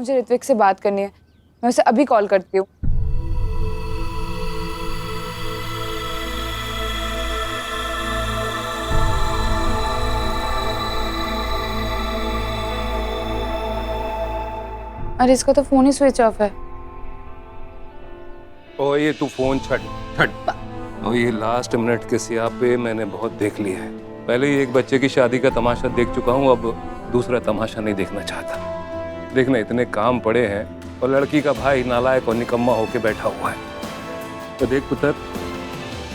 मुझे ऋत्विक से बात करनी है, मैं उसे अभी कॉल करती हूँ। अरे इसका तो फोन ही स्विच ऑफ है। ओ ये तू फोन छट छट। और ये लास्ट मिनट के सियापे मैंने बहुत देख लिया है। पहले ही एक बच्चे की शादी का तमाशा देख चुका हूँ, अब दूसरा तमाशा नहीं देखना चाहता। देखना इतने काम पड़े हैं और लड़की का भाई नालायक और निकम्मा होके बैठा हुआ है। तो देख पुत्र,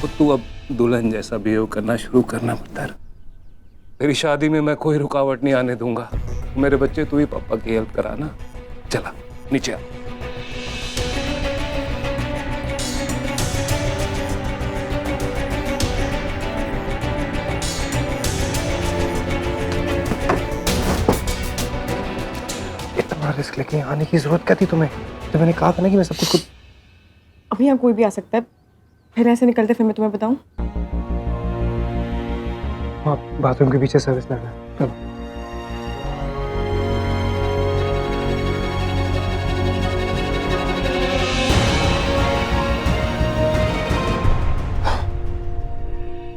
तो तू अब दुल्हन जैसा बिहेव करना शुरू करना पुत्र। तेरी शादी में मैं कोई रुकावट नहीं आने दूंगा। मेरे बच्चे तू ही पापा की हेल्प कराना। चला नीचे आ। इतना रिस्क लेके आने की जरूरत क्या थी तुम्हें? तो मैंने कहा था ना कि मैं सब कुछ खुद। अभी यहाँ कोई भी आ सकता है, फिर ऐसे निकलते फिर मैं तुम्हें बताऊं। वहाँ बाथरूम के पीछे सर्विस लगा है। चलो।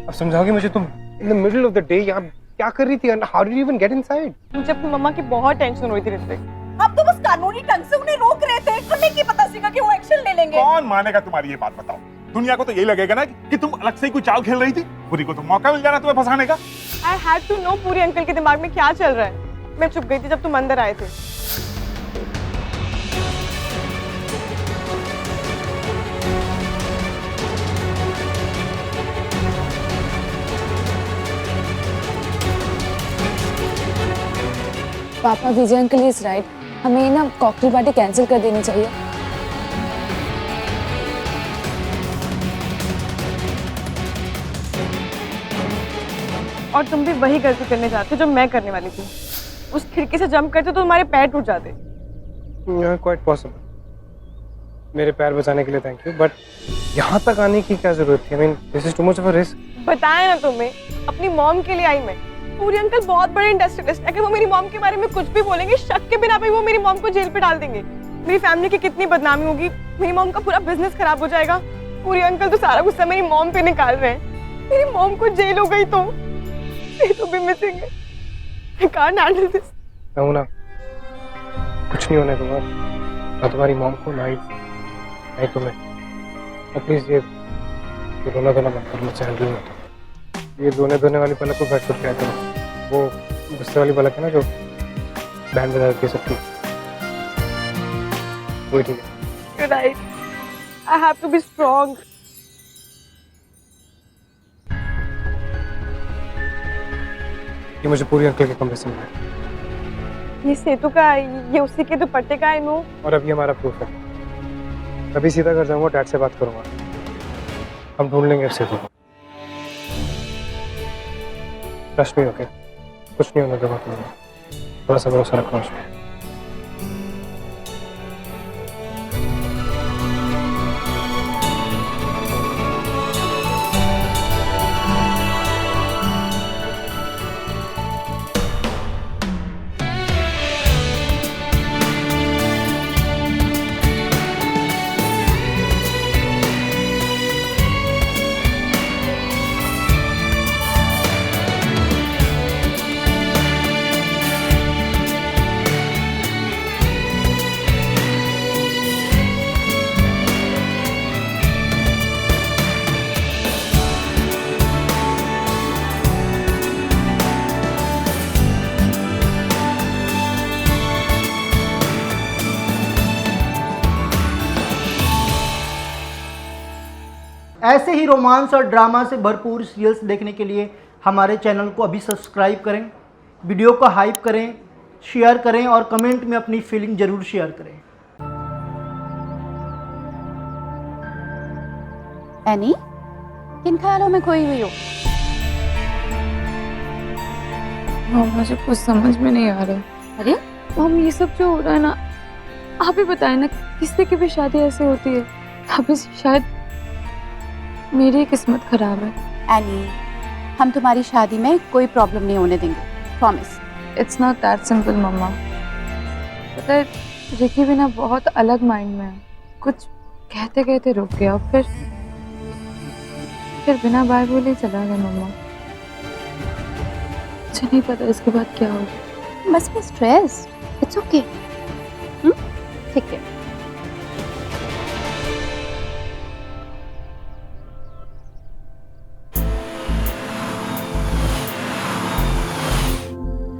अब समझाओगी मुझे, तुम in the middle of the day यहाँ क्या कर रही थी? How did you even get inside? मुझे अपनी मम्मा की बहुत टेंशन हुई थी ऋत्विक। आप तो बस कानूनी ढंग से उन्हें रोक रहे थे, हमें क्या पता सीखा कि वो एक्शन ले लेंगे। कौन मानेगा तुम्हारी ये बात? बताओ। दुनिया को तो यही लगेगा ना कि तुम अलग से ही कोई चाल खेल रही थी। पूरी को तो मौका मिल जाना तुम्हें फंसाने का। I had to know पूरी अंकल के दिमाग में क्या चल रहा है। मैं चुप गई थी जब तुम अंदर आए थे। पापा, विजय अंकल इज राइट, हमें ना कॉकटेल पार्टी कैंसिल कर देनी चाहिए। और तुम भी वही गलती करने जाते जो मैं करने वाली थी। उस खिड़की से जंप करते तो तुम्हारे पैर टूट जाते। Quite possible. मेरे पैर बचाने के लिए थैंक यू, बट यहाँ तक आने की क्या जरूरत थी? I mean this is too much of a risk. बताया ना तुम्हें, अपनी मॉम के लिए आई मैं। पूरी अंकल बहुत बड़े इंडस्ट्रियलिस्ट, अगर वो मेरी मॉम के बारे में कुछ भी बोलेंगे शक के बिना पे वो मेरी मॉम को जेल पे डाल देंगे। मेरी फैमिली की कितनी बदनामी होगी, मेरी मॉम का पूरा बिजनेस खराब हो जाएगा। पूरी अंकल तो सारा गुस्सा मेरी मॉम पे निकाल रहे हैं। मेरी मॉम को जेल हो गई तो भी मिसिंग है। I can't handle this. ना कुछ नहीं होने दूंगा, ना तुम्हारी मॉम को, ना ही तुम्हें। प्लीज ये रोना धोना मत करो, मुझसे हैंडल मत करो। ये रोने वाली पलक को बैठ कर क्या करो? वो गुस्से वाली पलक है ना जो बैंड बजा देती है सबकी, वही ठीक है। You're right. I have to be strong. ये मुझे पूरी अंकल के कमरे से मिला। ये सेतु का, ये उसी के दुपट्टे का है। नो, और अब ये हमारा प्रूफ है। अभी सीधा घर जाऊंगा, डैड से बात करूंगा, हम ढूंढ लेंगे अब सेतु को। Trust me, okay? कुछ नहीं होने दूंगा तुम्हें, थोड़ा सा भरोसा रखना उसमें। ऐसे ही रोमांस और ड्रामा से भरपूर सीरियल्स देखने के लिए हमारे चैनल को अभी सब्सक्राइब करें, वीडियो को हाइप करें, शेयर करें और कमेंट में अपनी फीलिंग जरूर शेयर करें। एनी, किन ख्यालों में खोई हुई हो? मुझे कुछ समझ में नहीं आ रहा। अरे मम, ये सब जो हो रहा है ना, आप ही बताएं ना, किससे की भी शादी ऐसे होती है? अभी शायद मेरी किस्मत खराब है। एनी, हम तुम्हारी शादी में कोई प्रॉब्लम नहीं होने देंगे, promise. It's not that simple mamma. पता है, रिकी बिना बहुत अलग माइंड में है। कुछ कहते कहते रुक गया और फिर बिना बाय बोले चला गया मम्मा। मुझे नहीं पता इसके बाद क्या होगा। बस मैं स्ट्रेस, इट्स ओके। ठीक है।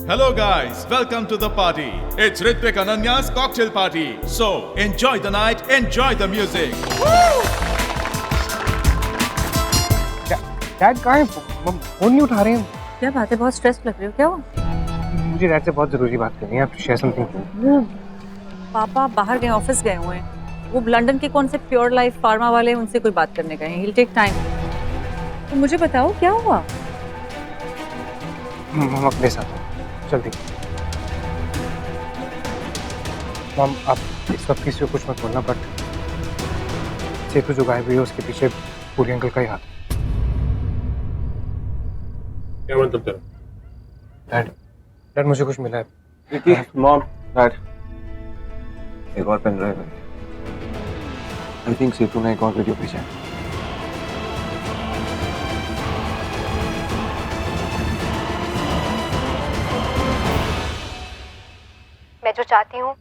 Hello guys, welcome to the party. It's Ritvik Ananya's cocktail party. So, enjoy the night, enjoy the music. Dad कहाँ हैं? फोन नहीं उठा रहे हैं। क्या बात है, बहुत स्ट्रेस लग रही हो, क्या हुआ? मुझे डैड से बहुत जरूरी बात करनी है। आप शेयर समथिंग। पापा बाहर गए, ऑफिस गए हुए हैं। वो लंदन के कौन से प्योर लाइफ फार्मा वाले, उनसे कोई बात करने गए हैं। He'll take time. तो मुझे बताओ क्या हुआ? हम अपने साथ जल्दी। मम, आप इस वक्त किसी को कुछ मत बोलना, बट सेतु जो गायब हुई है उसके पीछे पूरी अंकल का ही हाथ है। क्या मतलब तेरा? डैड मुझे कुछ मिला है। विकी, मॉम, डैड, एक और पेन ड्राइव है। आई थिंक सेतु ने एक और वीडियो भेजा है। मैं जो चाहती हूँ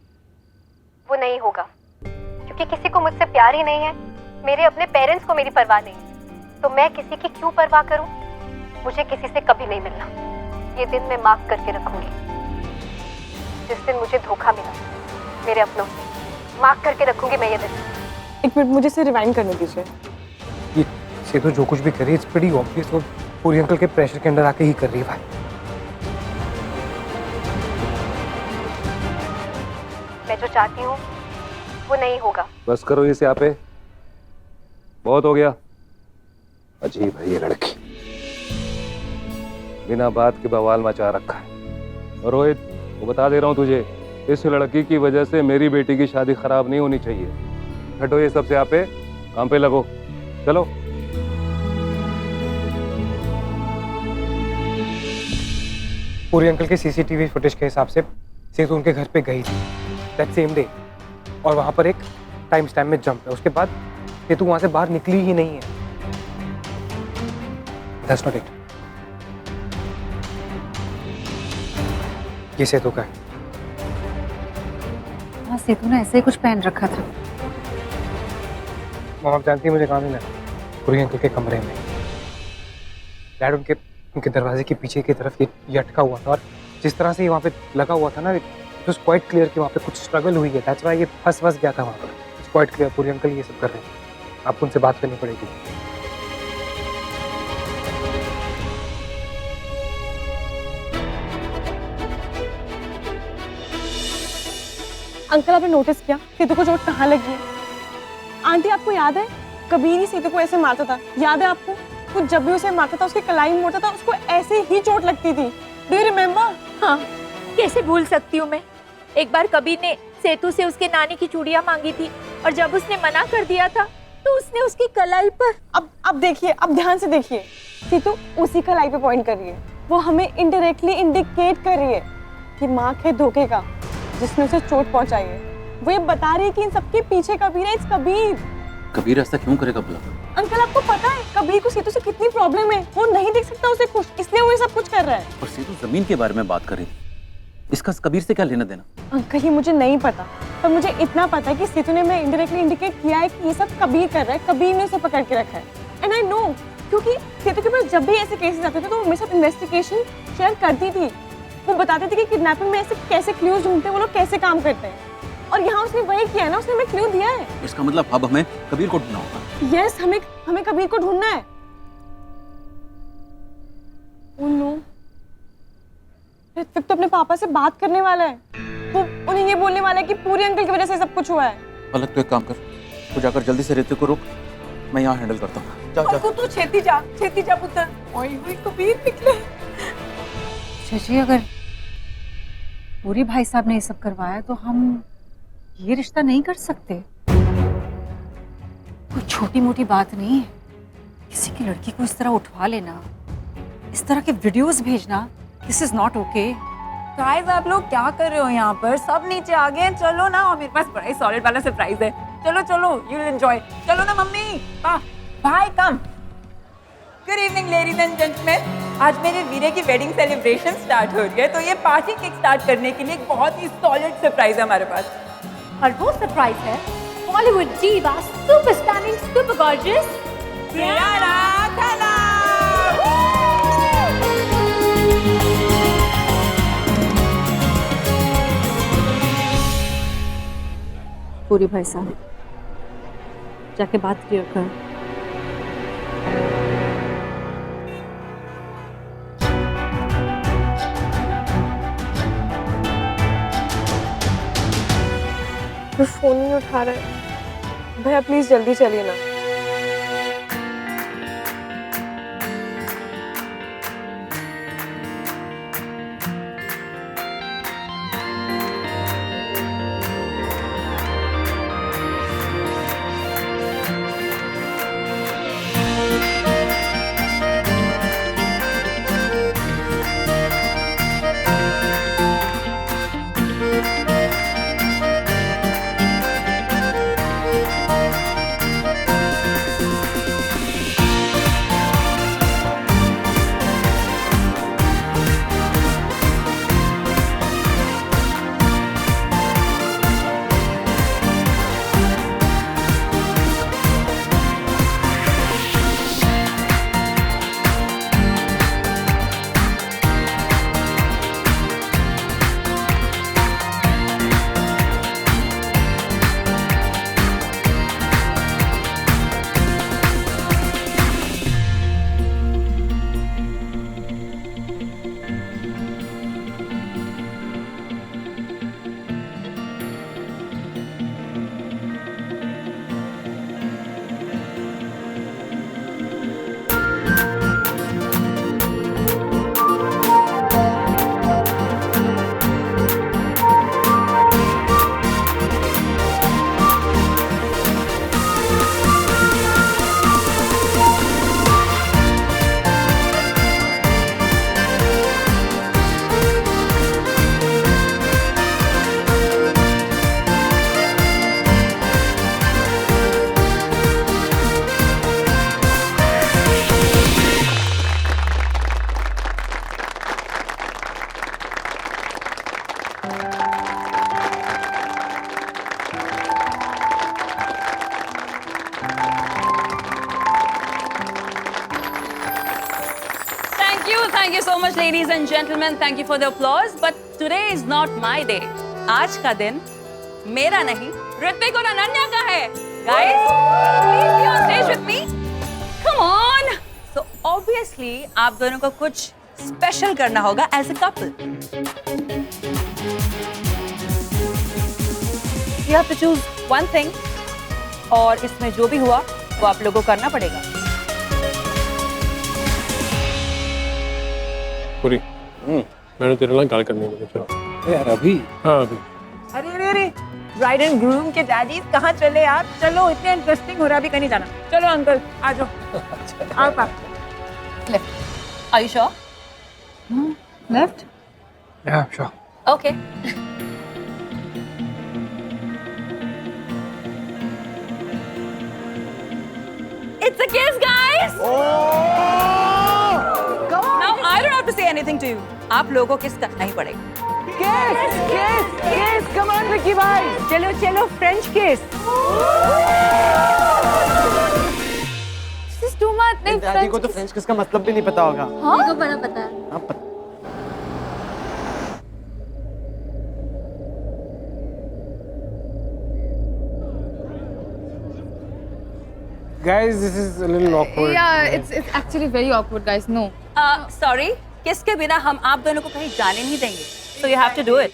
वो नहीं होगा, क्योंकि किसी को मुझसे प्यार ही नहीं है। मेरे अपने पेरेंट्स को मेरी परवाह नहीं, तो मैं किसी की क्यों परवाह करूँ? मुझे किसी से कभी नहीं मिलना। ये दिन मैं मार्क करके रखूंगी। जिस दिन मुझे धोखा मिला मेरे अपनों से, मार्क करके रखूंगी मैं ये दिन। एक मिनट, मुझे इसे रिवाइंड करने दीजिए। ये सेतु जो कुछ भी कर रही है, इट्स प्रीटी ऑब्वियस। वो पूरी अंकल के प्रेशर के अंदर आके ही कर रही है। मैं जो चाहती हूँ वो नहीं होगा। बस करो इसे यहाँ पे, बहुत हो गया। अजीब है ये लड़की, बिना बात के बवाल मचा रखा है। और रोहित, वो बता दे रहा हूँ तुझे, इस लड़की की वजह से मेरी बेटी की शादी खराब नहीं होनी चाहिए। हटो ये सबसे, यहाँ पे काम पे लगो, चलो। पूरी अंकल के सीसीटीवी फुटेज के हिसाब से सेतु उनके घर पे गई थी दैट सेम डे, और वहां पर एक टाइम स्टैम्प में जंप है। उसके बाद सेतु वहां से बाहर निकली ही नहीं है। That's not it. ये सेतु का है। हाँ, सेतु ने ऐसे ही कुछ पहन रखा था। मम, आप जानती हैं मुझे कहाँ मिला? पूरी अंकल के कमरे में। डैड उनके दरवाजे के पीछे की तरफ ये अटका हुआ था, और जिस तरह से ये वहाँ पे लगा हुआ था ना, इट वाज क्वाइट क्लियर कि वहाँ पे कुछ स्ट्रगल हुई है। दैट्स व्हाई ये फंस गया था वहाँ पर। इट्स क्वाइट क्लियर पूरी अंकल ये सब कर रहे हैं। आपको उनसे बात करनी पड़ेगी। अंकल, आपने नोटिस किया सेतु को चोट कहाँ लगी है? आंटी, आपको याद है कबीर ही सेतु को ऐसे मारता था, याद है आपको? वो जब भी उसे मारता था, उसके कलाई में मोड़ता था, उसको ऐसे ही चोट लगती थी। Do you remember? हाँ, कैसे भूल सकती हूँ मैं। एक बार कबीर ने सेतु से उसके नानी की चूड़ियां मांगी थी, और जब उसने मना कर दिया था तो उसने उसकी कलाई पर। अब देखिए, अब ध्यान से देखिए, सेतु उसी कलाई पे पॉइंट कर रही है। वो हमें इनडायरेक्टली इंडिकेट कर रही है कि मार्क है धोखे का, जिसने उसे चोट पहुंचाई है। वो ये बता रही है कि इन सबके पीछे कबीर है। इट्स कबीर। कबीर ऐसा क्यों करेगा भला? अंकल, आपको पता है कबीर को सेतु से कितनी प्रॉब्लम है? वो नहीं देख सकता उसे खुश, इसलिए वो ये सब कुछ कर रहा है। और सेतु जमीन के बारे में बात कर रही है, इसका कबीर से क्या लेना देना? अंकल, ये मुझे नहीं पता, पर मुझे इतना पता है कि सेतु ने मैं इनडायरेक्टली इंडिकेट किया है कि ये सब कबीर कर रहा है। कबीर ने उसे पकड़ के रखा है। एंड आई नो, क्योंकि सेतु के पास जब भी ऐसे केसेस आते थे तो वो मेरे साथ इन्वेस्टिगेशन शेयर करती थी। वो बताते थे कि किडनैपिंग में ऐसे कैसे क्लूज ढूंढते हैं, वो लोग कैसे काम करते हैं। और यहाँ उसने वही किया है ना, उसने हमें क्लू दिया है। इसका मतलब अब हमें कबीर को ढूंढना होगा। यस, हमें कबीर को ढूंढना है। ओह नो, ऋत्विक तो अपने पापा से बात करने वाला है। वो उन्हें ये बोलने वाला है कि पूरी अंकल की वजह से सब कुछ हुआ है। अलग तो एक काम कर, तू जाकर जल्दी से ऋत्विक को रोक, मैं यहाँ हैंडल करता हूँ। जा जा। तू छेती जा पुत्र। ओए कबीर निकले। शशि, अगर पूरी भाई साहब ने ये सब करवाया तो हम ये रिश्ता नहीं कर सकते। कोई छोटी मोटी बात नहीं है। किसी की लड़की को इस तरह उठवा लेना, इस तरह के वीडियोस भेजना, this is not okay. Guys आप लोग क्या कर रहे हो यहाँ पर? सब नीचे आ गए हैं, चलो ना, और मेरे पास बड़ा ही सॉलिड वाला सरप्राइज है। चलो चलो, यू विल एंजॉय। चलो ना मम्मी, भाई come. Good evening ladies and gentleman, आज मेरे वीरे की वेडिंग सेलिब्रेशन स्टार्ट हो रही है, तो ये पार्टी किक स्टार्ट करने के लिए एक बहुत ही सॉलिड सरप्राइज है हमारे पास। और वो सरप्राइज है Bollywood diva, super stunning, super gorgeous Priyara Khanna. पूरी भाई साहब जाके बात क्लियर कर। वो फोन नहीं उठा रहा है। भैया प्लीज जल्दी चलिए ना। Thank you so much, ladies and gentlemen. Thank you for the applause. But today is not my day. आज का दिन मेरा नहीं, ऋत्विक और अनन्या का है. Guys, please be on stage with me. Come on. So obviously, आप दोनों को कुछ स्पेशल करना होगा as a couple. You have to choose one thing. और इसमें जो भी हुआ, वो आप लोगों को करना पड़ेगा. पूरी मैंने तेरे ਨਾਲ ਗੱਲ करनी है चलो यार अभी हाँ अभी अरे अरे अरे ब्राइड एंड ग्रूम के डैडी कहाँ चले आप? चलो इतने इंटरेस्टिंग हो रहा है, अभी कहीं जाना. चलो अंकल आ जाओ. आप Left. Are you sure? Left. या sure. Okay. It's a kiss, guys. Now I don't have to say anything to you. आप लोगों को किस करना ही पड़ेगा. किस किस किस कम ऑन विकी भाई. चलो चलो फ्रेंच किस. This is too much. नहीं दादी को तो फ्रेंच किस का मतलब भी नहीं पता होगा. हाँ? को बड़ा पता है. Guys, this is a little awkward. Yeah, it's actually very awkward, guys. No. Sorry. किस के बिना हम आप दोनों को कहीं जाने नहीं देंगे. So you have to do it.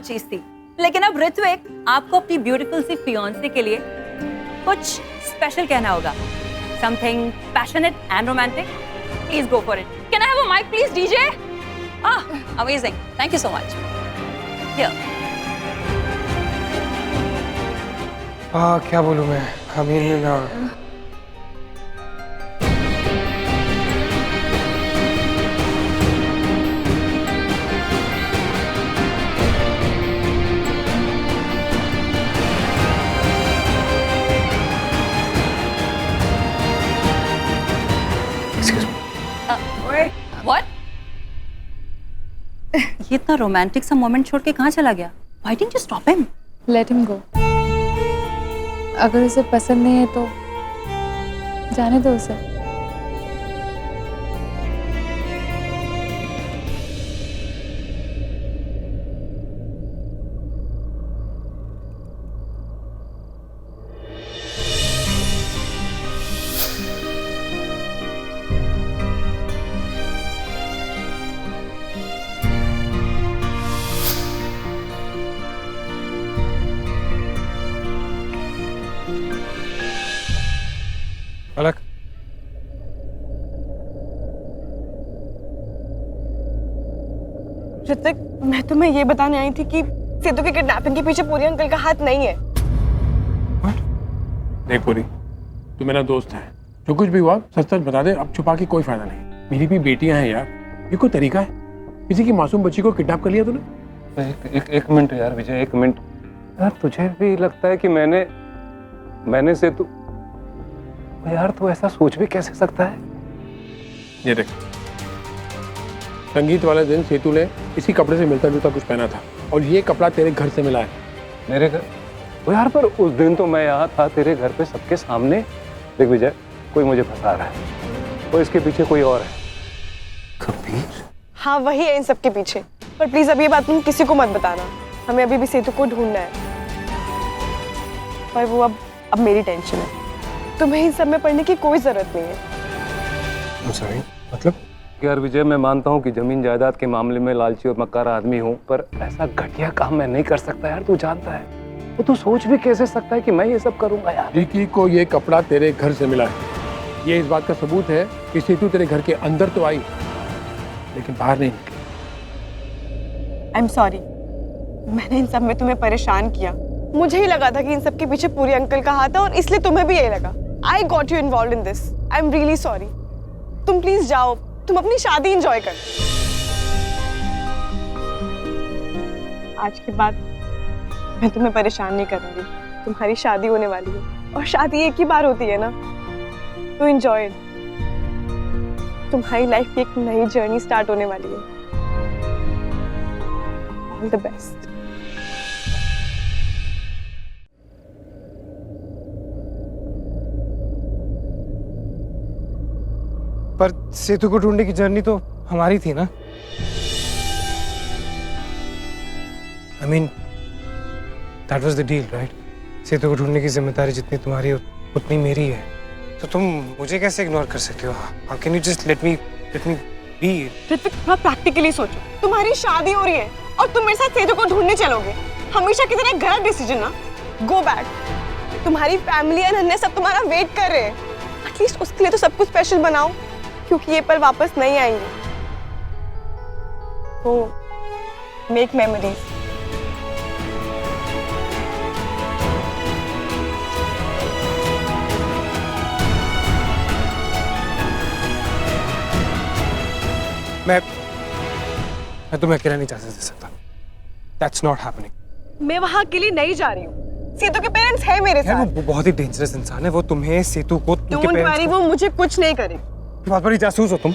चीज थी, लेकिन अब ऋत्विक आपको अपनी ब्यूटीफुल सी फियांसे के लिए कुछ स्पेशल कहना होगा. Something passionate and romantic. Please go for it. Can I have a mic please DJ? Amazing. Thank you so much. Here. क्या बोलूं मैं, अमीन ना व्हाट? ये इतना रोमांटिक सा मोमेंट छोड़ के कहाँ चला गया? Why didn't you stop him? Let him go. अगर उसे पसंद नहीं है तो जाने दो उसे. अलग ऋतिक, मैं तुम्हें ये बताने आई थी कि सेतु की किडनैपिंग के पीछे पूरी अंकल का हाथ नहीं है. देख पूरी, तू मेरा दोस्त है, जो कुछ भी हुआ सच सच बता दे. अब छुपा के कोई फायदा नहीं. मेरी भी बेटियां हैं यार, ये कोई तरीका है? किसी की मासूम बच्ची को किडनैप कर लिया तूने? एक मिनट यार विजय, एक मिनट यार. तुझे भी लगता है कि मैंने सेतु, यार तू ऐसा सोच भी कैसे सकता है? ये देख, संगीत वाले दिन सेतु ने इसी कपड़े से मिलता जुलता कुछ पहना था और ये कपड़ा तेरे घर से मिला है. मेरे घर? ओ यार, पर उस दिन तो मैं यहाँ था तेरे घर पे सबके सामने. देख विजय, कोई मुझे फंसा रहा है और इसके पीछे कोई और है. कबीर? हाँ, वही है इन सब के पीछे. पर प्लीज अब ये बात तुम किसी को मत बताना. हमें अभी भी सेतु को ढूंढना है. पर वो अब मेरी टेंशन है. तुम्हें इन सब में पढ़ने की कोई जरूरत नहीं है. सॉरी, मतलब? यार विजय, मैं मानता हूँ कि जमीन जायदाद के मामले में लालची और मक्कार आदमी हूँ, पर ऐसा घटिया काम मैं नहीं कर सकता यार. तू जानता है. वो तू सोच भी कैसे सकता है कि मैं ये सब करूंगा यार? रिकी को ये कपड़ा तेरे घर से मिला है. ये इस बात का सबूत है कि सेतु तेरे घर के अंदर तो आई, लेकिन बाहर नहीं निकली. आई एम सॉरी, मैंने इन सब में तुम्हें परेशान किया. मुझे ही लगा था कि इन सब के पीछे पूरी अंकल का हाथ है और इसलिए तुम्हें भी यही लगा. I got you involved in this. I'm really sorry. तुम प्लीज जाओ, तुम अपनी शादी एंजॉय कर. आज के बाद मैं तुम्हें परेशान नहीं करूंगी. तुम्हारी शादी होने वाली है और शादी एक ही बार होती है ना, तो एंजॉय इट. तुम्हारी लाइफ की एक नई जर्नी स्टार्ट होने वाली है. All the best. पर सेतु को ढूंढने की जर्नी तो हमारी थी ना. I mean, that was the deal, right? सेतु को ढूंढने की जिम्मेदारी जितनी तुम्हारी उतनी मेरी है. तो तुम मुझे कैसे इग्नोर कर सकते हो? How can you just let me be? Hrithik, थोड़ा प्रैक्टिकली सोचो. तुम्हारी शादी हो रही है और तुम मेरे साथ सेतु को ढूंढने चलोगे. हमेशा की तरह गलत डिसीजन ना. Go back. तुम्हारी फैमिली और अन्य सब तुम्हारा वेट कर रहे हैं. एटलीस्ट उसके लिए तो सब कुछ स्पेशल बनाओ, क्योंकि ये पल वापस नहीं आएंगे. तो मेक मेमोरीज. मैं तुम्हें अकेला नहीं जा सकता. That's not happening. मैं वहां के लिए नहीं जा रही हूँ. सेतु के पेरेंट्स हैं मेरे साथ. वो बहुत ही डेंजरस इंसान है. वो तुम्हें सेतु को डोंट वरी, वो मुझे कुछ नहीं करे. बहुत बड़ी जासूस हो तुम.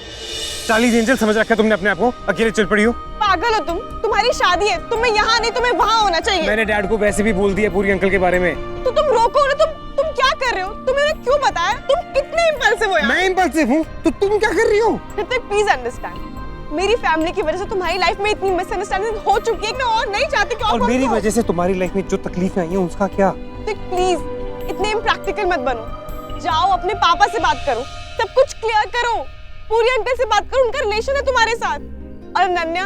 चार्लीज एंजल समझ रखा है तुमने अपने आप को. अकेले चल पड़ी हो. पागल हो तुम. तुम्हारी शादी है. तुम्हें यहाँ नहीं, तुम्हें वहाँ होना चाहिए. मैंने डैड को वैसे भी बोल दिया पूरी अंकल के बारे में. तो तुम रोको ना. तुम क्या कर रहे हो? तुमने क्यों बताया? तुम कितने इम्पल्सिव हो यार. मैं इम्पल्सिव हूँ तो तुम क्या कर रही हो? Hrithik, please understand. मेरी फैमिली की वजह से तुम्हारी लाइफ में इतनी मिसअंडरस्टैंडिंग हो चुकी है कि मैं और नहीं चाहती कि और मेरी वजह से तुम्हारी लाइफ में जो तकलीफें आई हैं उसका क्या? प्लीज इतने इम्प्रैक्टिकल मत बनो. जाओ अपने पापा से बात करो, सब कुछ क्लियर करो. पूरी अंकल से बात करो, उनका रिलेशन है तुम्हारे साथ. और अनन्या,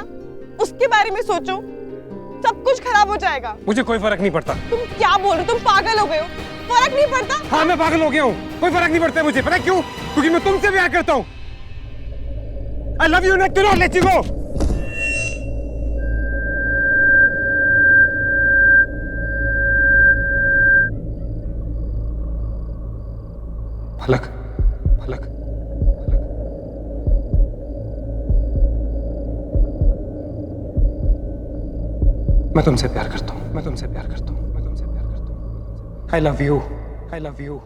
उसके बारे में सोचो. सब कुछ खराब हो जाएगा। मुझे कोई फर्क नहीं पड़ता। तुम क्या बोल रहे हो? तुम पागल हो गए हो? फर्क नहीं पड़ता? हाँ मैं पागल हो गया हूँ, कोई फर्क नहीं पड़ता मुझे। पता है क्यों? क्योंकि मैं तुमसे प्यार करता हूँ। I love you and I do not let you go. फलक, फलक, फलक। मैं तुमसे प्यार करता हूँ, मैं तुमसे प्यार करता हूँ, मैं तुमसे प्यार करता हूँ। I love you, I love you.